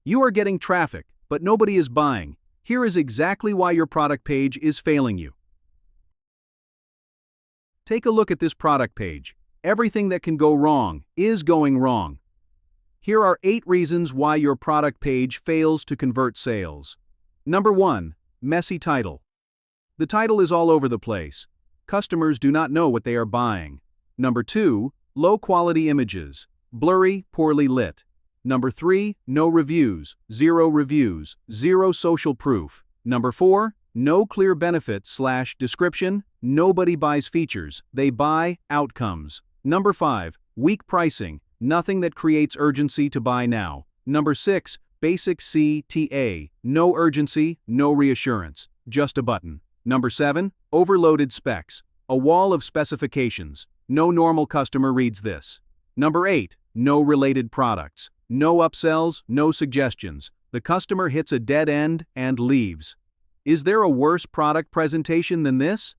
You are getting traffic, but nobody is buying. Here is exactly why your product page is failing you. Take a look at this product page. Everything that can go wrong is going wrong. Here are 8 reasons why your product page fails to convert sales. Number 1. Messy title. The title is all over the place. Customers do not know what they are buying. Number 2. Low quality images. Blurry, poorly lit. Number 3. No reviews, 0 social proof. Number 4. No clear benefit/description. Nobody buys features, they buy outcomes. Number 5. Weak pricing. Nothing that creates urgency to buy now. Number 6. Basic CTA. No urgency, no reassurance. Just a button. Number 7. Overloaded specs. A wall of specifications. No normal customer reads this. Number 8. No related products. No upsells, no suggestions. The customer hits a dead end and leaves. Is there a worse product presentation than this?